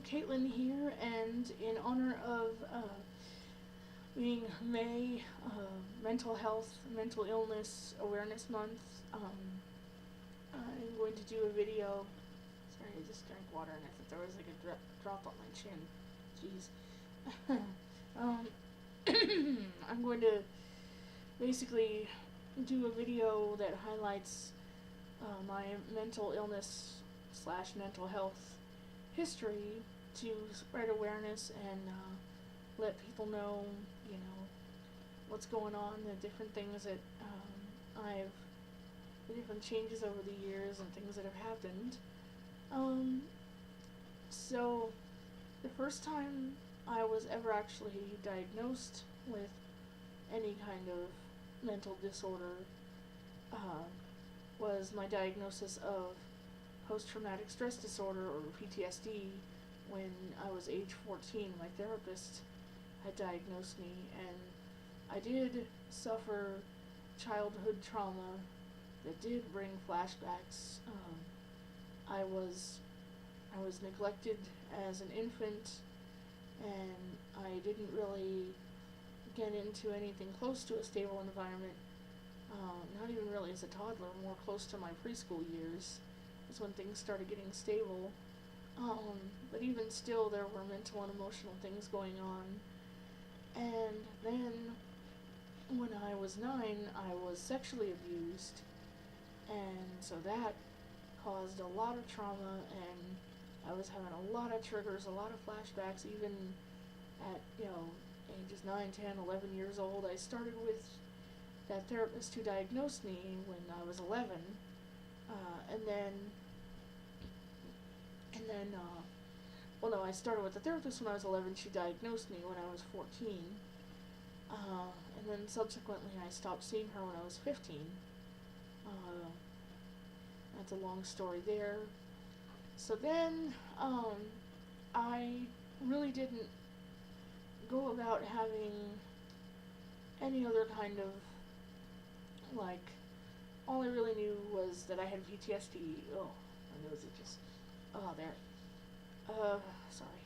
Caitlin here, and in honor of being May, Mental Health, Mental Illness Awareness Month, I'm going to do a video. Sorry, I just drank water and I thought there was like a drop on my chin. Jeez. I'm going to basically do a video that highlights my mental illness / mental health history to spread awareness and let people know, what's going on, the different things that the different changes over the years and things that have happened. So the first time I was ever actually diagnosed with any kind of mental disorder was my diagnosis of post-traumatic stress disorder, or PTSD, when I was age 14. My therapist had diagnosed me, and I did suffer childhood trauma that did bring flashbacks. I was neglected as an infant, and I didn't really get into anything close to a stable environment, not even really as a toddler, more close to my preschool years is when things started getting stable. But even still, there were mental and emotional things going on. And then, when I was 9, I was sexually abused, and so that caused a lot of trauma, and I was having a lot of triggers, a lot of flashbacks, even at, ages 9, 10, 11 years old. I started with that therapist who diagnosed me when I was 11, I started with the therapist when I was 11. She diagnosed me when I was 14, and then subsequently I stopped seeing her when I was 15. That's a long story there. So then, I really didn't go about having any other kind of, all I really knew was that I had PTSD. Oh, my nose is just, there. Sorry.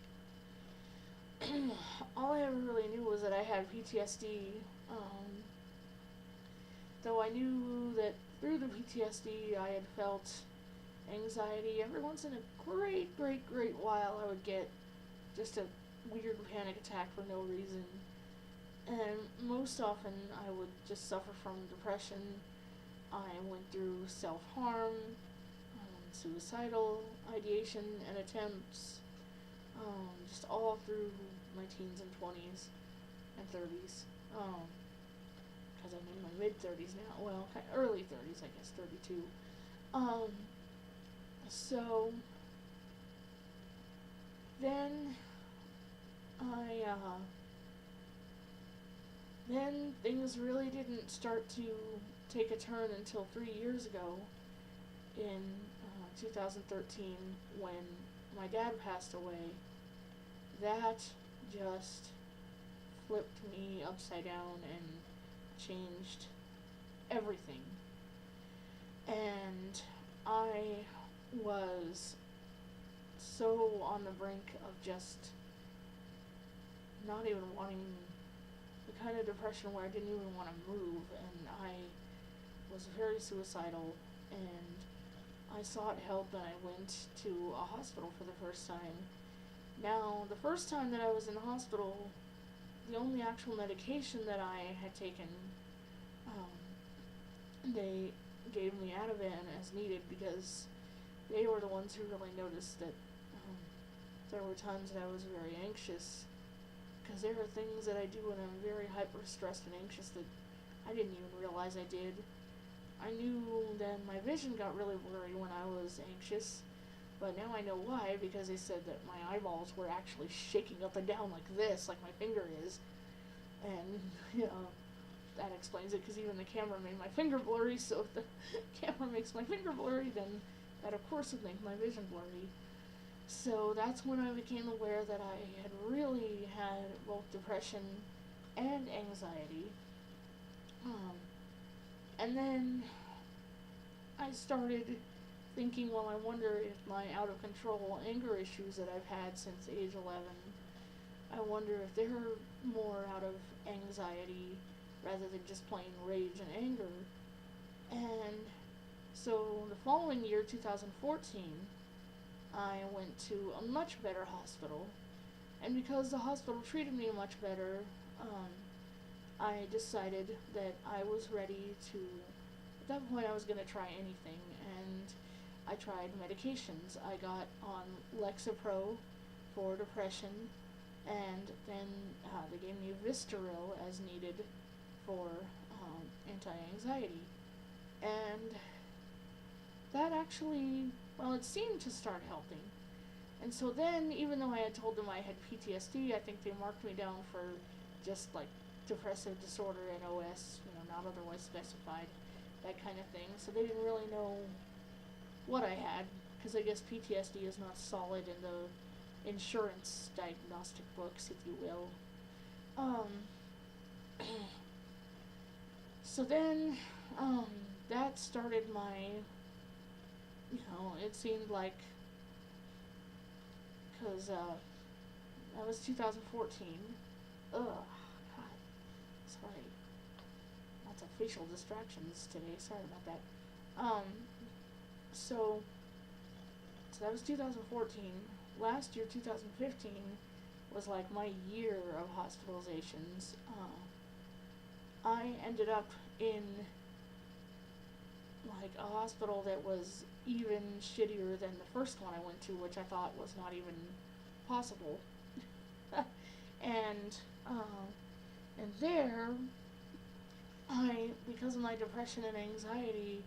All I ever really knew was that I had PTSD, though I knew that through the PTSD I had felt anxiety. Every once in a great while I would get just a weird panic attack for no reason, and most often I would just suffer from depression. I went through self-harm, suicidal ideation and attempts, just all through my teens and 20s and 30s, because I'm in my mid-30s now, well, early 30s, I guess, 32. So then then things really didn't start to take a turn until 3 years ago in 2013, when my dad passed away. That just flipped me upside down and changed everything. And I was so on the brink of just not even wanting, the kind of depression where I didn't even want to move, and I was very suicidal, and I sought help, and I went to a hospital for the first time. Now, the first time that I was in the hospital, the only actual medication that I had taken, they gave me Ativan as needed, because they were the ones who really noticed that there were times that I was very anxious, because there are things that I do when I'm very hyper-stressed and anxious that I didn't even realize I did. I knew then my vision got really blurry when I was anxious, but now I know why, because they said that my eyeballs were actually shaking up and down like this, like my finger is, and, that explains it, because even the camera made my finger blurry, so if the camera makes my finger blurry, then that of course would make my vision blurry. So that's when I became aware that I had really had both depression and anxiety. And then I started thinking, well, I wonder if my out of control anger issues that I've had since age 11, I wonder if they're more out of anxiety rather than just plain rage and anger. And so the following year, 2014, I went to a much better hospital. And because the hospital treated me much better, I decided that I was ready to, at that point I was going to try anything, and I tried medications. I got on Lexapro for depression, and then they gave me Vistaril as needed for anti-anxiety. And that actually, well, it seemed to start helping. And so then, even though I had told them I had PTSD, I think they marked me down for just like depressive disorder and OS, not otherwise specified, that kind of thing. So they didn't really know what I had, because I guess PTSD is not solid in the insurance diagnostic books, if you will. So then, that started my, it seemed like, because that was 2014. Ugh, God, sorry. Lots of facial distractions today. Sorry about that. So that was 2014. Last year, 2015, was like my year of hospitalizations. I ended up in like a hospital that was even shittier than the first one I went to, which I thought was not even possible. and there, because of my depression and anxiety,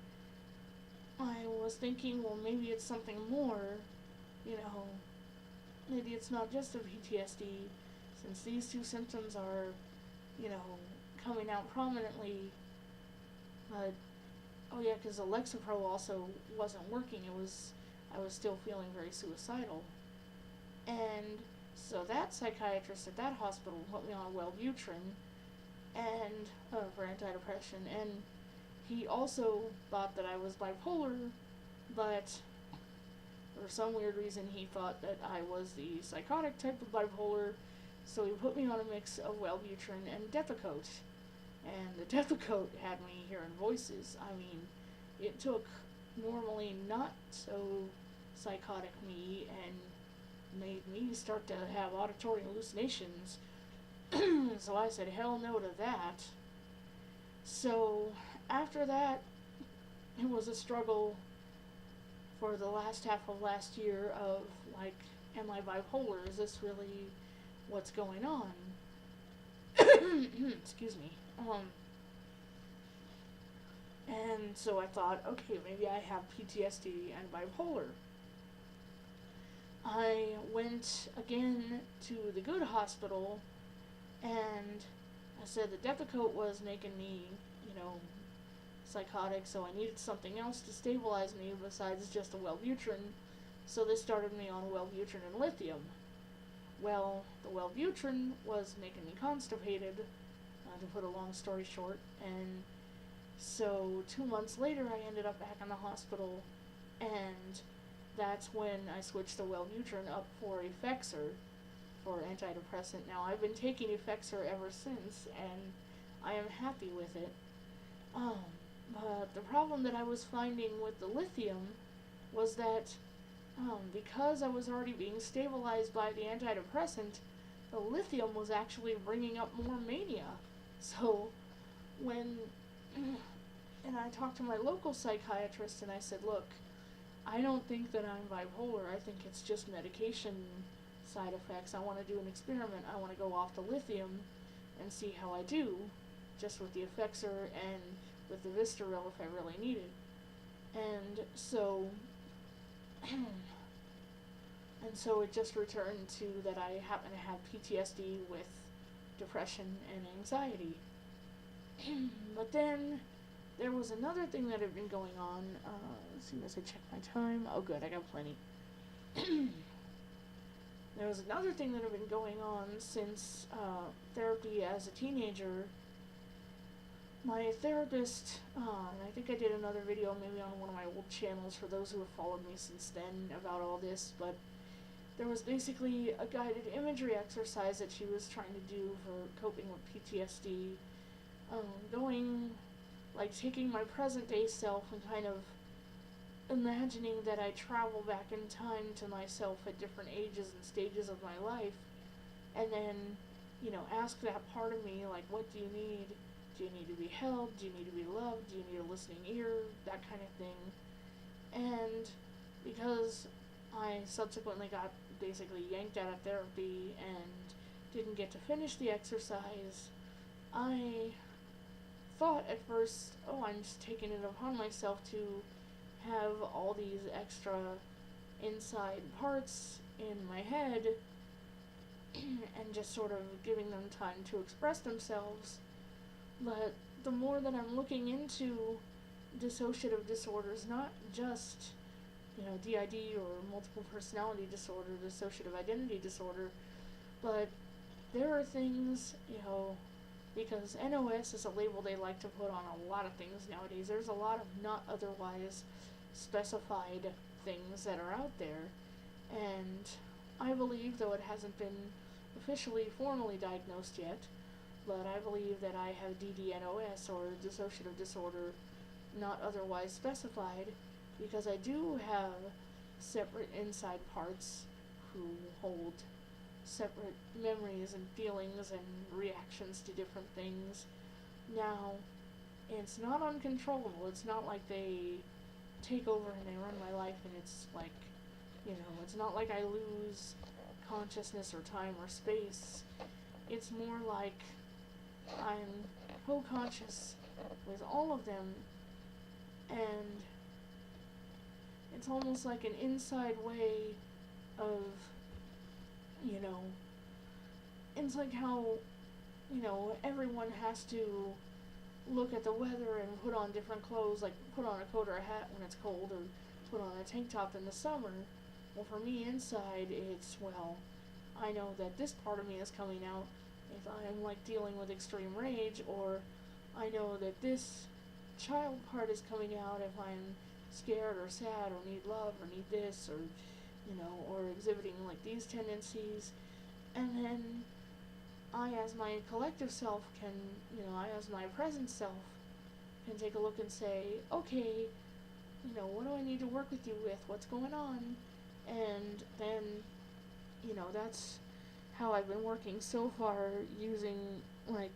I was thinking, well, maybe it's something more, maybe it's not just a PTSD, since these two symptoms are, coming out prominently. But oh yeah, because the Lexapro also wasn't working. I was still feeling very suicidal. And so that psychiatrist at that hospital put me on Wellbutrin and for antidepressant, and he also thought that I was bipolar, but for some weird reason he thought that I was the psychotic type of bipolar, so he put me on a mix of Wellbutrin and Depakote. And the Depakote had me hearing voices. I mean, it took normally not so psychotic me and made me start to have auditory hallucinations. So I said hell no to that. So after that, it was a struggle for the last half of last year of like, am I bipolar? Is this really what's going on? Excuse me. And so I thought, okay, maybe I have PTSD and bipolar. I went again to the good hospital, and I said the Depakote was making me, psychotic, so I needed something else to stabilize me besides just a Wellbutrin, so they started me on Wellbutrin and lithium. Well, the Wellbutrin was making me constipated, to put a long story short, and so 2 months later I ended up back in the hospital, and that's when I switched the Wellbutrin up for Effexor for antidepressant. Now I've been taking Effexor ever since, and I am happy with it. But the problem that I was finding with the lithium was that because I was already being stabilized by the antidepressant, the lithium was actually bringing up more mania. So when, and I talked to my local psychiatrist and I said, look, I don't think that I'm bipolar. I think it's just medication side effects. I want to do an experiment. I want to go off the lithium and see how I do, just with the Effexor and with the Vistaril if I really need it. And so, it just returned to that I happen to have PTSD with depression and anxiety. But then there was another thing that had been going on. As soon as I check my time, oh good, I got plenty. There was another thing that had been going on since therapy as a teenager, my therapist, and I think I did another video maybe on one of my old channels for those who have followed me since then about all this, but there was basically a guided imagery exercise that she was trying to do for coping with PTSD, going, like, taking my present day self and kind of imagining that I travel back in time to myself at different ages and stages of my life, and then, ask that part of me, like, what do you need? Do you need to be held? Do you need to be loved? Do you need a listening ear? That kind of thing. And because I subsequently got basically yanked out of therapy and didn't get to finish the exercise, I thought at first, oh, I'm just taking it upon myself to have all these extra inside parts in my head and just sort of giving them time to express themselves. But the more that I'm looking into dissociative disorders, not just, DID or multiple personality disorder, dissociative identity disorder, but there are things, because NOS is a label they like to put on a lot of things nowadays. There's a lot of not otherwise specified things that are out there, and I believe, though it hasn't been officially formally diagnosed yet, but I believe that I have DDNOS, or dissociative disorder not otherwise specified, because I do have separate inside parts who hold separate memories and feelings and reactions to different things. Now, it's not uncontrollable. It's not like they take over and they run my life and it's like, it's not like I lose consciousness or time or space. It's more like I'm co-conscious with all of them, and it's almost like an inside way of, it's like how, everyone has to look at the weather and put on different clothes, like put on a coat or a hat when it's cold, or put on a tank top in the summer. Well, for me inside, it's, I know that this part of me is coming out if I'm, like, dealing with extreme rage, or I know that this child part is coming out if I'm scared or sad or need love or need this, or, or exhibiting, like, these tendencies. And then I, as my collective self, can, I, as my present self, can take a look and say, okay, what do I need to work with you with? What's going on? And then, that's how I've been working so far, using, like,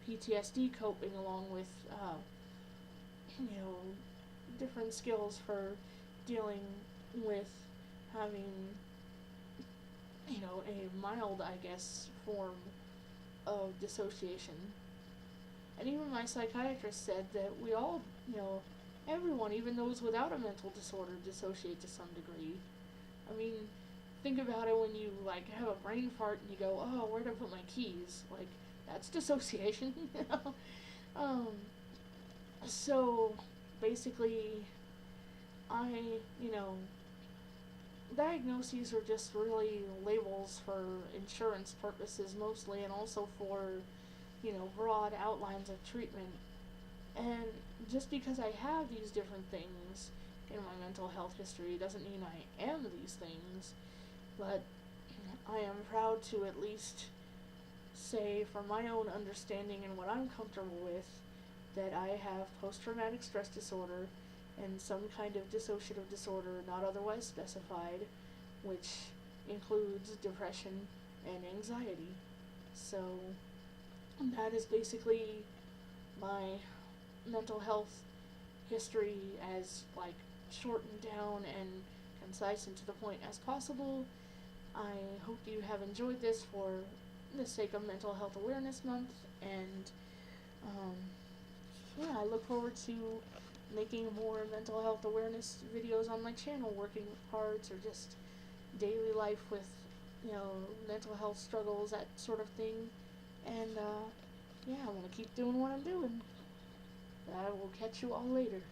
PTSD coping along with, different skills for dealing with having, a mild, I guess, form of dissociation. And even my psychiatrist said that we all, everyone, even those without a mental disorder, dissociate to some degree. I mean, think about it when you, like, have a brain fart and you go, oh, where'd I put my keys? Like, that's dissociation, So, basically, diagnoses are just really labels for insurance purposes mostly, and also for, broad outlines of treatment. And just because I have these different things in my mental health history doesn't mean I am these things, but I am proud to at least say, from my own understanding and what I'm comfortable with, that I have post-traumatic stress disorder and some kind of dissociative disorder not otherwise specified, which includes depression and anxiety. So that is basically my mental health history, as, like, shortened down and concise and to the point as possible. I hope you have enjoyed this for the sake of Mental Health Awareness Month, and I look forward to making more mental health awareness videos on my channel, working with parts or just daily life with, mental health struggles, that sort of thing. And, I'm going to keep doing what I'm doing. I will catch you all later.